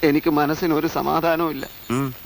എനിക്ക് മനസ്സിന് ഒരു സമാധാനവും ഇല്ല.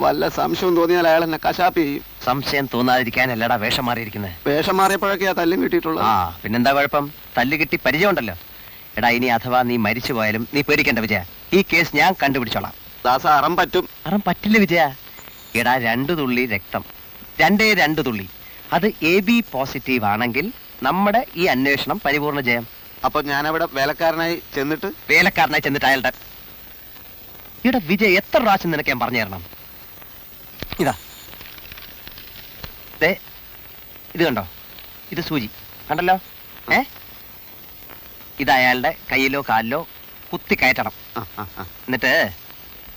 വല്ല സംശയം തോന്നിയാൽ അയാൾ എന്നെ കശാപ്പ് ചെയ്യും. സംശയം തോന്നാതിരിക്കാനല്ലടാ വേഷം മാറിയിരിക്കുന്നത്. വേഷം മാറിയപ്പോഴൊക്കെയാ തല്ലും കിട്ടിയിട്ടുള്ളത്. പിന്നെന്താ കുഴപ്പം? തല്ല് കിട്ടി പരിചയമുണ്ടല്ലോ. എടാ, ഇനി അഥവാ നീ മരിച്ചു പോയാലും നീ പേടിക്കേണ്ട വിജയ. ഈ കേസ് ഞാൻ കണ്ടുപിടിച്ചോളാം. ദാസ, അറം പറ്റും. അറം പറ്റില്ല വിജയ. എടാ, 2 തുള്ളി രക്തം, 2 തുള്ളി, അത് AB പോസിറ്റീവ് ആണെങ്കിൽ നമ്മുടെ ഈ അന്വേഷണം പരിപൂർണ്ണ ജയം. അപ്പൊ ഞാനവിടെ വേലക്കാരനായി ചെന്നിട്ട് അയാളുടെ ഇവിടെ വിജയ് എത്ര പ്രാവശ്യം നിനക്ക് ഞാൻ പറഞ്ഞു തരണം? ഇതാ, ഇത് കണ്ടോ? ഇത് സൂചി കണ്ടല്ലോ. ഇത് അയാളുടെ കയ്യിലോ കാലിലോ കുത്തി കയറ്റണം. എന്നിട്ട്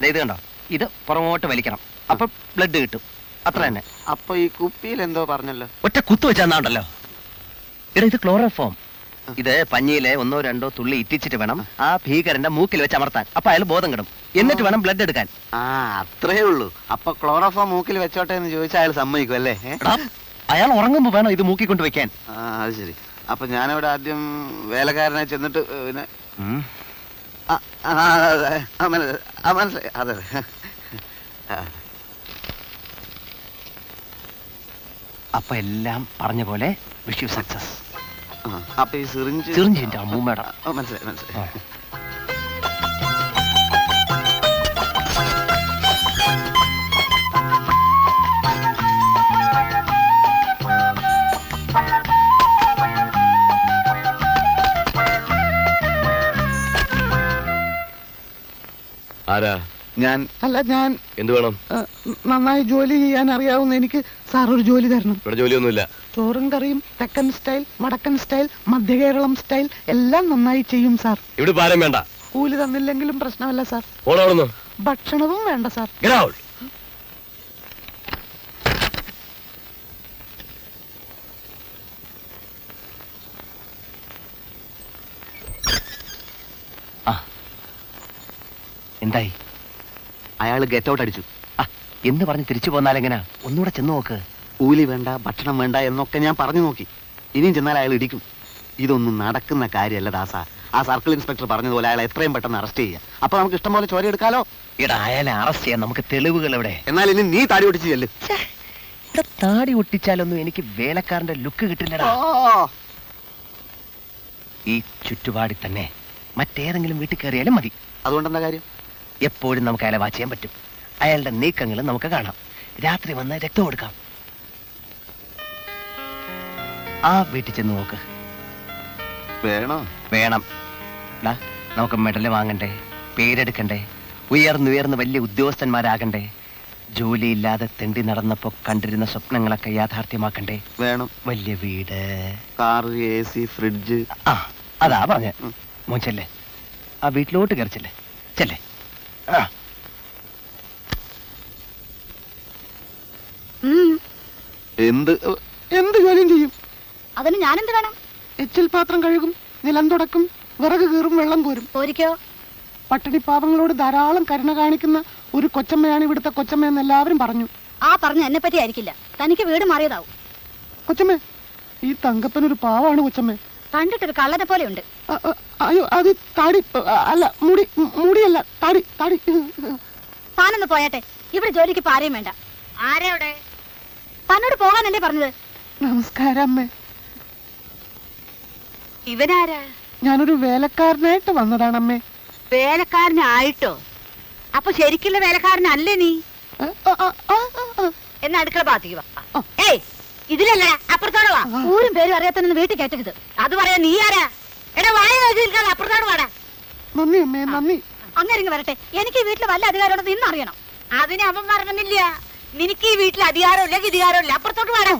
ഇത് കണ്ടോ, ഇത് പുറമോട്ട് വലിക്കണം. അപ്പൊ ബ്ലഡ് കിട്ടും. അത്ര തന്നെ. അപ്പൊ ഈ കുപ്പിയിൽ എന്തോ പറഞ്ഞല്ലോ, ഒറ്റ കുത്തു വെച്ചാണ്ടല്ലോ. ഇവിടെ ഇത് ക്ലോറോഫോം. ഇത് പഞ്ഞിയിലെ 1-2 തുള്ളി ഇറ്റിച്ചിട്ട് വേണം ആ ഭീകരന്റെ മൂക്കിൽ വെച്ച് അമർത്താൻ. അപ്പൊ അയാൾ ബോധം കിടും. എന്നിട്ട് വേണം ബ്ലഡ് എടുക്കാൻ. അത്രേ ഉള്ളൂ. അപ്പൊ ക്ലോറോഫോം മൂക്കിൽ വെച്ചോട്ടെ എന്ന് ചോദിച്ചാൽ അയാൾ സമ്മതിക്കും അല്ലേ? അയാൾ ഉറങ്ങുമ്പോ വേണം ഇത് മൂക്കിക്കൊണ്ട് വെക്കാൻ. അത് ശരി. അപ്പൊ ഞാനവിടെ ആദ്യം വേലക്കാരനായി ചെന്നിട്ട് പിന്നെ മനസ്സിലായി. അതെ, അപ്പൊ എല്ലാം പറഞ്ഞ പോലെ വിഷ് യു സക്സസ്. അപ്പൊ ഈ സിറിഞ്ചിന്റെ അമ്മൂമ്മയുടെ മനസ്സിലായി. ആരാ? ഞാൻ എന്ത് വേണം? നന്നായി ജോലി ചെയ്യാൻ അറിയാവുന്ന എനിക്ക് സാർ ഒരു ജോലി തരണം. ഇവിടെ ജോലിയൊന്നുമില്ല. ചോറും കറിയും തെക്കൻ സ്റ്റൈൽ, വടക്കൻ സ്റ്റൈൽ, മധ്യകേരളം സ്റ്റൈൽ എല്ലാം നന്നായി ചെയ്യും സാർ. ഇവിടെ പാരം വേണ്ട. കൂലി തന്നില്ലെങ്കിലും പ്രശ്നമല്ല സാർ. ഓടാവുന്നു. ഭക്ഷണവും വേണ്ട സാർ. എന്തായി? അയാൾ ഗെറ്റ് ഔട്ട് അടിച്ചു എന്ന് പറഞ്ഞ് തിരിച്ചു പോന്നാലെങ്ങനാ? ഒന്നുകൂടെ ചെന്ന് നോക്ക്. കൂലി വേണ്ട, ഭക്ഷണം വേണ്ട എന്നൊക്കെ ഞാൻ പറഞ്ഞു നോക്കി. ഇനിയും ചെന്നാൽ അയാൾ ഇടിക്കും. ഇതൊന്നും നടക്കുന്ന കാര്യമല്ല ദാസ. ആ സർക്കിൾ ഇൻസ്പെക്ടർ പറഞ്ഞതുപോലെ അയാളെ എത്രയും പെട്ടെന്ന് അറസ്റ്റ് ചെയ്യാം. അപ്പൊ നമുക്ക് ഇഷ്ടം പോലെ ചോര എടുക്കാലോ. അയാളെ അറസ്റ്റ് ചെയ്യാൻ നമുക്ക് തെളിവുകൾ എവിടെ? എന്നാൽ ഇനി നീ താടി ഒട്ടിച്ച് ചെല്ല്. താടി ഒട്ടിച്ചാലൊന്നും എനിക്ക് വേലക്കാരന്റെ ലുക്ക് കിട്ടില്ലടാ. ഈ ചുറ്റുപാടി തന്നെ മറ്റേതെങ്കിലും വീട്ടിൽ കയറിയാലും മതി. അതുകൊണ്ടെന്താ കാര്യം? എപ്പോഴും നമുക്ക് അയാളെ വാച്ച് ചെയ്യാൻ പറ്റും. അയാളുടെ നീക്കങ്ങളും നമുക്ക് കാണാം. രാത്രി വന്ന് രക്തം കൊടുക്കാം. ആ വീട്ടിൽ ചെന്ന് നോക്ക്. വേണം. നമുക്ക് മെഡല് വാങ്ങണ്ടേ, പേരെടുക്കണ്ടേ, ഉയർന്നുയർന്ന് വലിയ ഉദ്യോഗസ്ഥന്മാരാകണ്ടേ, ജോലിയില്ലാതെ തെണ്ടി നടന്നപ്പോ കണ്ടിരുന്ന സ്വപ്നങ്ങളൊക്കെ യാഥാർത്ഥ്യമാക്കണ്ടേ? വേണം. വലിയ വീട്, കാർ, AC, ഫ്രിഡ്ജ്. അതാ പറഞ്ഞ മോച്ചല്ലേ. ആ വീട്ടിലോട്ട് കയറിച്ചല്ലേ. ചെല്ലേ. എന്ത് ജോലിയും ചെയ്യും. അതിന് ഞാനെന്ത് വേണം? എച്ചിൽ പാത്രം കഴുകും, നിലം തുടക്കും, വിറക് കീറും, വെള്ളം കോരും. പോരിക്കോ? പട്ടിണി പാവങ്ങളോട് ധാരാളം കരുണ കാണിക്കുന്ന ഒരു കൊച്ചമ്മയാണ് ഇവിടുത്തെ കൊച്ചമ്മയെന്ന് എല്ലാവരും പറഞ്ഞു. പറഞ്ഞ എന്നെ പറ്റി ആയിരിക്കില്ല. തനിക്ക് വീട് മാറിയതാവും. കൊച്ചമ്മേ, ഈ തങ്കപ്പനൊരു പാവാണ് കൊച്ചമ്മേ. കണ്ടിട്ടൊരു കള്ളനെ പോലെ ഉണ്ട്. അയ്യോ, അത് താടി അല്ല, മുടിയല്ല, താടി. താനൊന്ന് പോയാട്ടെ. ഇവിടെ ജോലിക്ക് ആരെയും വേണ്ട. ആരെവിടെ? തന്നോട് പോകാനല്ലേ പറഞ്ഞത്? നമസ്കാരം അമ്മേ. ഇവനാരാ? ഞാനൊരു വേലക്കാരനായിട്ട് വന്നതാണമ്മേ. വേലക്കാരനായിട്ടോ? അപ്പൊ ശരിക്കുള്ള വേലക്കാരനല്ലേ നീ? എന്നാ അടുക്കള ഭാഗത്തേക്ക് വാ. ഏയ്, ഇതിലല്ല, അപ്പുറത്തോട് വാ. ഊരും പേരും അറിയാത്തന്നെ വീട്ടിൽ കയറ്റരുത്. അത് പറയാ നീ ആരാ? എടാ, വായ നോക്കിയിരിക്കാതെ അപ്പുറത്തോട് വാടാ. നന്ദി അമ്മേ, നന്ദി. അങ്ങനെ വരട്ടെ. എനിക്ക് വീട്ടിൽ വല്ല അധികാരമുണ്ടെന്ന് ഇന്ന് അറിയണം. അതിന് അവൻ പറഞ്ഞില്ല. നിനക്ക് ഈ വീട്ടിൽ അധികാരമില്ല, വിധികാരമില്ല. അപ്പുറത്തോട്ട് വാടാ.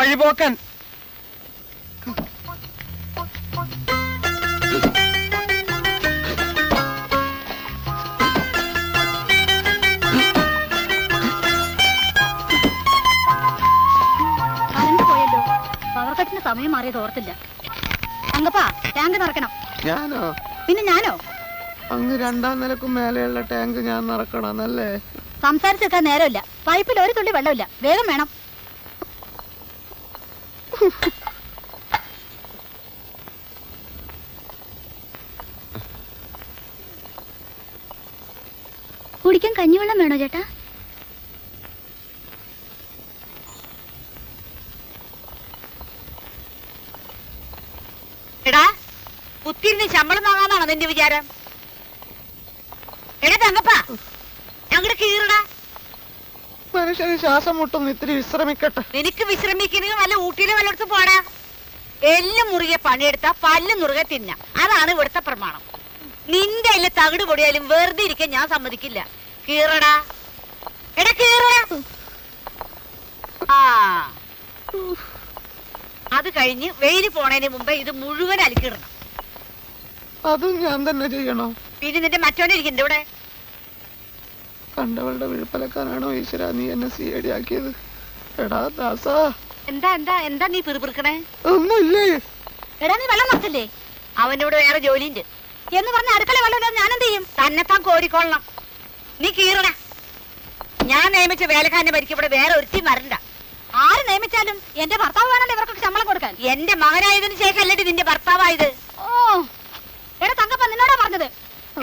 വഴിപോക്കൻ. സമയം മാറിയത് ഓർത്തില്ല. അങ്കപ്പാ, ടാങ്ക് നിറക്കണം. ഞാനോ? പിന്നെ ഞാനോ? അങ്ങ് 2ാം നിലക്കും മേലെയുള്ള ടാങ്ക് ഞാൻ നിറക്കണം എന്നല്ലേ? സംസാരിച്ചെത്താൻ നേരമില്ല. പൈപ്പിൽ ഒരു തുള്ളി വെള്ളമില്ല, വേഗം വേണം. കുടിക്കാൻ കഞ്ഞിവെള്ളം വേണോ ചേട്ടാ? എടാ, കുത്തിരുന്ന് ശമ്പളം വാങ്ങാന്നാണോ നിന്റെ വിചാരം? എടാ തങ്കപ്പാ, ഞങ്ങളുടെ കീറടാ. മനുഷ്യന് ശ്വാസം മുട്ടുന്നു, ഇത്തിരി വിശ്രമിക്കട്ടെ. നിനക്ക് വിശ്രമിക്കണമെങ്കിൽ വല്ല ഊട്ടിയിലും വല്ലയിടത്ത് പോടാ. എല്ലും മുറുകെ പണിയെടുത്താ പല്ലും മുറുകെ തിന്ന, അതാണ് ഇവിടുത്തെ പ്രമാണം. നിന്റെ അതിൽ തകിട് പൊടിയാലും വെറുതെ ഇരിക്കാൻ ഞാൻ സമ്മതിക്കില്ല. കീറടാ, എടാ കീറടാ. ആ, അത് കഴിഞ്ഞ് വെയില് പോണതിന് മുമ്പേ ഇത് മുഴുവൻ അലക്കിടണം. അതും ഞാൻ തന്നെ ചെയ്യണോ? പിന്നെ നിന്റെ മറ്റോനിരിക്കണ്ട ഇവിടെ. കണ്ടവളുടെ വിഴുപ്പലക്കാനാണോ ഈശ്വര നീ എന്നെ CID ആക്കിയത്? എടാ ദാസാ, എന്താ എന്താ എന്താ നീ പിറുപിറുക്കണേ? ഒന്നുമില്ലേ? എടാ നീ വെള്ളം നടത്തില്ലേ? അവനിവിടെ വേറെ ജോലിയുണ്ട് എന്ന് പറഞ്ഞ അടുക്കള വെള്ളം ഞാൻ എന്ത് ചെയ്യും? തന്നെത്താൻ കോരിക്കൊള്ളണം. നീ കീറടാ. ഞാൻ നിയമിച്ച വേലക്കാരനെ ഭരിക്കും ഇവിടെ വേറെ ഒരുത്തി വരണ്ട. ആര് നിയമിച്ചാലും എന്റെ ഭർത്താവ് വേണല്ലോ ഇവർക്കൊക്കെ ശമ്പളം കൊടുക്കാൻ. എന്റെ മകനായതിനു ശേഷമല്ലേ നിന്റെ ഭർത്താവായത്? ഓ, എടാ തങ്കപ്പ നിന്നോടാ പറഞ്ഞത്.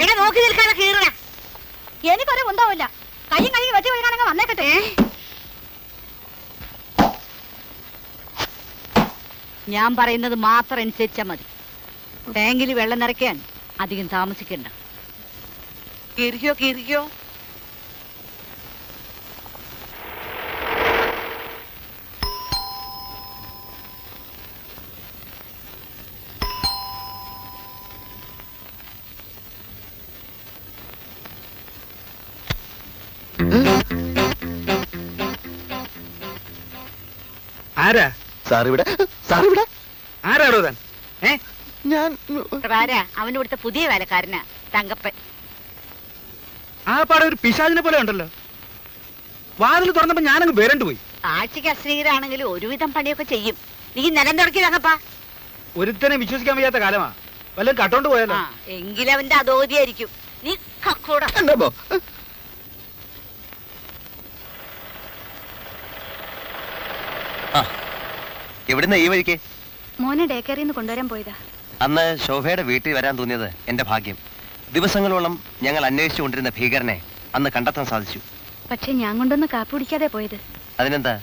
എടാ നോക്കി നിൽക്കാതെ കീറടാ. എനിക്കൊരു ഉണ്ടാവില്ല. കയ്യും കഴുകി വെട്ടി വീഴാനങ്ങ് വന്നേക്കട്ടെ. ഞാൻ പറയുന്നത് മാത്രം അനുസരിച്ചാ മതി. ടാങ്കിൽ വെള്ളം നിറയ്ക്കാൻ അധികം താമസിക്കണ്ട. കീറിക്കോ കീറിക്കോ. ആരാ സാറിവിടെ ആരാടോ താൻ? ഞാൻ ആരാ? അവനിവിടുത്തെ പുതിയ വേലക്കാരനാ, തങ്കപ്പൻ. ആ പാടെ ഒരു പിശാചിനെ പോലെ ഉണ്ടല്ലോ. വാതിൽ തുറന്നപ്പോ ഞാനങ്ങ് വേരണ്ടു പോയി. ആഴ്ചക്ക് അശ്രീകരാണെങ്കിലും ഒരുവിധം പണിയൊക്കെ ചെയ്യും. നീ നിലം തുടക്കി തങ്കപ്പാ. ഒരുത്തനെ വിശ്വസിക്കാൻ വയ്യാത്ത കാലമാ. വല്ലതും കട്ടോണ്ട് പോയാലോ? ആ, എങ്കിലവന്റെ അധോഗതിയായിരിക്കും. നീ കക്കൂടാ. എവിടുന്ന ഈ വഴിക്ക്? മോനെ ഡേക്കറിന്ന് കൊണ്ടുവരാൻ പോയതാ. അന്ന് ശോഭയുടെ വീട്ടിൽ വരാൻ തോന്നിയത് എന്റെ ഭാഗ്യം. ദിവസങ്ങളോളം ഞങ്ങൾ അന്വേഷിച്ചുകൊണ്ടിരുന്ന ഭീകരനെ അന്ന് കണ്ടെത്താൻ സാധിച്ചു. പക്ഷെ ഞാൻ കൊണ്ടൊന്ന് കാപ്പി കുടിക്കാതെ പോയത്. അതിനെന്താ,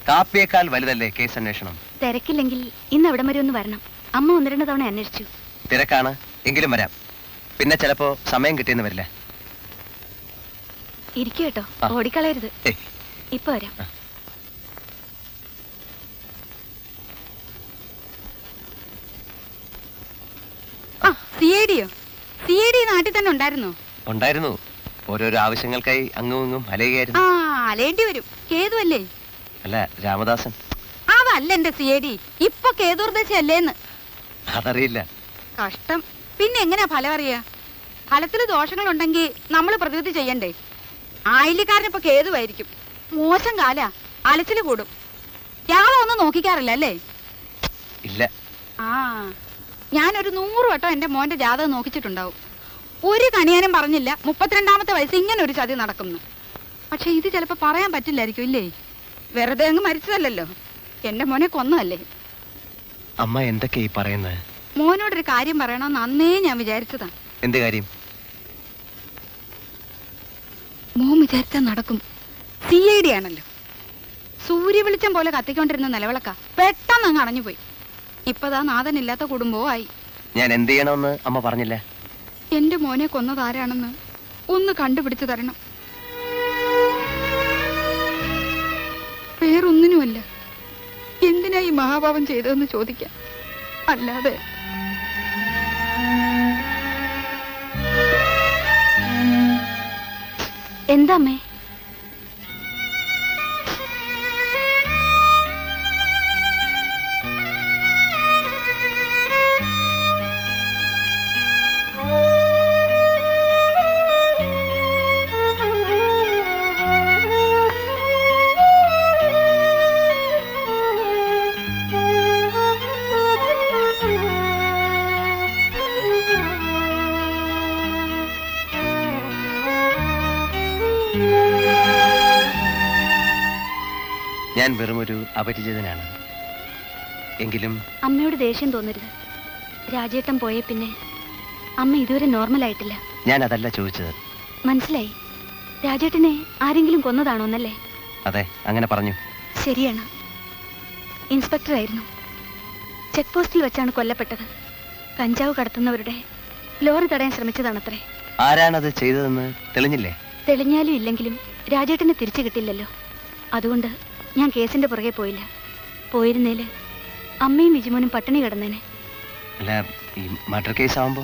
കാപ്പിയേക്കാൾ വലുതല്ലേ കേസ് അന്വേഷണം? തിരക്കില്ലെങ്കിൽ ഇന്ന് അവിടം വരെ ഒന്ന് വരണം. അമ്മ 1-2 തവണ അന്വേഷിച്ചു. തിരക്കാണ്, എങ്കിലും വരാം. പിന്നെ ചിലപ്പോ സമയം കിട്ടിയെന്ന് വരില്ല. ഇരിക്കു കേട്ടോ, ആ. ഓടിക്കളയരുത്. ഏയ്, ഇപ്പൊ വരാം. CID നാട്ടിൽ തന്നെ ഉണ്ടായിരുന്നോ? ഉണ്ടായിരുന്നു. ഓരോരോ ആവശ്യങ്ങൾക്കായി അങ്ങും ഇങ്ങും അലയുകയായിരുന്നു. അലേണ്ടി വരും. കേതുവല്ലേ? അല്ല, രാമദാസൻ. അതല്ല എന്റെ CID. ഇപ്പൊ കേതുർദേശല്ലേ? അതറിയില്ല. കഷ്ടം. പിന്നെ എങ്ങനെയാ ഫലം അറിയാ? ഫലത്തില് ദോഷങ്ങൾ ഉണ്ടെങ്കിൽ നമ്മൾ പ്രതിവിധി ചെയ്യണ്ടേ? ആയില്യക്കാരനിപ്പോ കേതുവായിരിക്കും. മോശം കാല, അലച്ചില് കൂടും. യാതൊന്നും ഒന്നും നോക്കിക്കാറില്ല അല്ലേ? ഇല്ല. ഞാനൊരു 100 വട്ടം എന്റെ മോന്റെ ജാതകം നോക്കിച്ചിട്ടുണ്ടാവും. ഒരു കണിയാനും പറഞ്ഞില്ല 32ാമത്തെ വയസ്സ് ഇങ്ങനെ ഒരു ചതി നടക്കുന്നു. പക്ഷെ ഇത് ചിലപ്പോ പറയാൻ പറ്റില്ലായിരിക്കും ഇല്ലേ? വെറുതെ അങ്ങ് മരിച്ചതല്ലോ, എന്റെ മോനെ കൊന്നതല്ലേ. അമ്മ എന്തൊക്കെയാ ഈ പറയുന്നത്? മോനോടൊരു കാര്യം പറയണമെന്ന് അന്നേ ഞാൻ വിചാരിച്ചതാ. എന്ത് കാര്യം? മോൻ വിചാരിച്ചാൽ നടക്കും. CID ആണല്ലോ. സൂര്യ വെളിച്ചം പോലെ കത്തിക്കൊണ്ടിരുന്ന നിലവിളക്ക പെട്ടെന്ന് അങ്ങ് അണഞ്ഞുപോയി. ഇപ്പതാ നാഥനില്ലാത്ത കുടുംബവും ആയി. ഞാൻ എന്ത് ചെയ്യണമെന്ന് അമ്മ പറഞ്ഞില്ല. എന്റെ മോനെ കൊന്നതാരാണെന്ന് ഒന്ന് കണ്ടുപിടിച്ചു തരണം. വേറൊന്നിനുമല്ല, എന്തിനാ ഈ മഹാഭാവം ചെയ്തതെന്ന് ചോദിക്കാം. അല്ലാതെ എന്താ അമ്മേ? ഞാൻ വെറുമൊരു അപരിചിതനാണ്. എങ്കിലും അമ്മയോട് ദേഷ്യം തോന്നരുത്. രാജേട്ടൻ പോയ പിന്നെ അമ്മ ഇതുവരെ നോർമൽ ആയിട്ടില്ല. ഞാൻ അതല്ല ചോദിച്ചത്. മനസ്സിലായി. രാജേട്ടനെ ആരെങ്കിലും കൊന്നതാണോ എന്നല്ലേ? അതെ, അങ്ങനെ പറഞ്ഞു. ശരിയാണ്. ഇൻസ്പെക്ടറായിരുന്നു. ചെക്ക് പോസ്റ്റിൽ വെച്ചാണ് കൊല്ലപ്പെട്ടത്. കഞ്ചാവ് കടത്തുന്നവരുടെ ലോറി തടയാൻ ശ്രമിച്ചതാണത്രേ. ആരാണത് ചെയ്തതെന്ന് തെളിഞ്ഞില്ലേ? തെളിഞ്ഞാലും ഇല്ലെങ്കിലും രാജേട്ടനെ തിരിച്ചു കിട്ടില്ലല്ലോ. അതുകൊണ്ട് ഞാൻ കേസിന്റെ പുറകെ പോയില്ല. പോയിരുന്നേല് അമ്മയും വിജിമോനും പട്ടിണി കിടന്നേനെ. അല്ല, ഈ മർഡർ കേസ് ആവുമ്പോ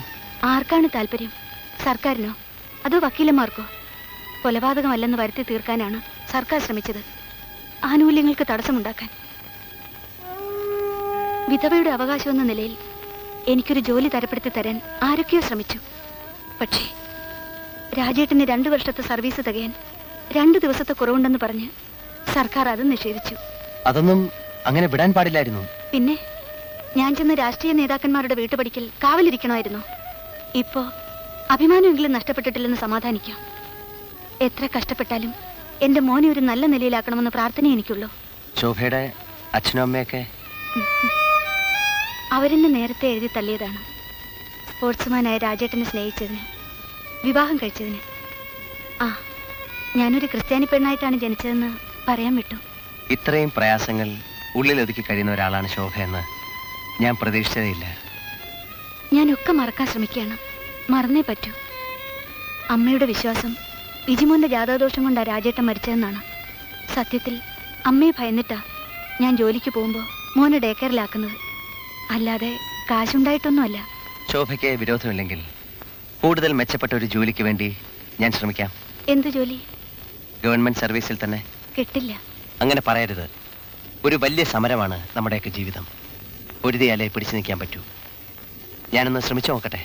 ആർക്കാണ് താല്പര്യം? സർക്കാരിനോ അതോ വക്കീലന്മാർക്കോ? കൊലപാതകമല്ലെന്ന് വരുത്തി തീർക്കാനാണ് സർക്കാർ ശ്രമിച്ചത്, ആനുകൂല്യങ്ങൾക്ക് തടസ്സമുണ്ടാക്കാൻ. വിധവയുടെ അവകാശം എന്ന നിലയിൽ എനിക്കൊരു ജോലി തരപ്പെടുത്തി തരാൻ ആരൊക്കെയോ ശ്രമിച്ചു. പക്ഷേ രാജേട്ടന് 2 വർഷത്തെ സർവീസ് തികയാൻ 2 ദിവസത്തെ കുറവുണ്ടെന്ന് പറഞ്ഞ് സർക്കാർ അത് നിഷേധിച്ചു. അതൊന്നും അങ്ങനെ വിടാൻ പാടില്ലായിരുന്നു. പിന്നെ ഞാൻ ചെന്ന് രാഷ്ട്രീയ നേതാക്കന്മാരുടെ വീട്ടുപടിക്കൽ കാവലിരിക്കണമായിരുന്നു. ഇപ്പോ അഭിമാനമെങ്കിലും നഷ്ടപ്പെട്ടിട്ടില്ലെന്ന് സമാധാനിക്കാം. എത്ര കഷ്ടപ്പെട്ടാലും എന്റെ മോനെ ഒരു നല്ല നിലയിലാക്കണമെന്ന് പ്രാർത്ഥന എനിക്കുള്ളൂ. ശോഭയുടെ അച്ഛനും അമ്മയൊക്കെ അവരെന്നെ നേരത്തെ എഴുതി തള്ളിയതാണ്. സ്പോർട്സ്മാനായ രാജേട്ടനെ സ്നേഹിച്ചതിന്, വിവാഹം കഴിച്ചതിന്. ആ, ഞാനൊരു ക്രിസ്ത്യാനി പെണ്ണായിട്ടാണ് ജനിച്ചതെന്ന് പറയാൻ വിട്ടു. ഇത്രയും പ്രയാസങ്ങൾ ഉള്ളിലൊതുക്കി കഴിയുന്ന ഒരാളാണ് ശോഭയെന്ന് ഞാൻ പ്രതീക്ഷിച്ചതേയില്ല. ഞാനൊക്കെ മറക്കാൻ ശ്രമിക്കുകയാണ്. മറന്നേ പറ്റൂ. അമ്മയുടെ വിശ്വാസം വിജിമോന്റെ ജാതകദോഷം കൊണ്ടാണ് രാജേട്ടൻ മരിച്ചതെന്നാണ്. സത്യത്തിൽ അമ്മയെ ഭയന്നിട്ടാ ഞാൻ ജോലിക്ക് പോകുമ്പോൾ മോനെ ഡേ കെയറിലാക്കുന്നത്. അല്ലാതെ കാശുണ്ടായിട്ടൊന്നുമല്ല. ശോഭയ്ക്ക് വിരോധമില്ലെങ്കിൽ കൂടുതൽ മെച്ചപ്പെട്ട ഒരു ജോലിക്ക് വേണ്ടി ഞാൻ ശ്രമിക്കാം. എന്ത് ജോലി? ഗവൺമെന്റ് സർവീസിൽ തന്നെ. കിട്ടില്ല. അങ്ങനെ പറയരുത്. ഒരു വലിയ സമരമാണ് നമ്മുടെയൊക്കെ ജീവിതം. പൊരുതിയാലേ പിടിച്ചു നിൽക്കാൻ പറ്റൂ. ഞാനൊന്ന് ശ്രമിച്ചു നോക്കട്ടെ.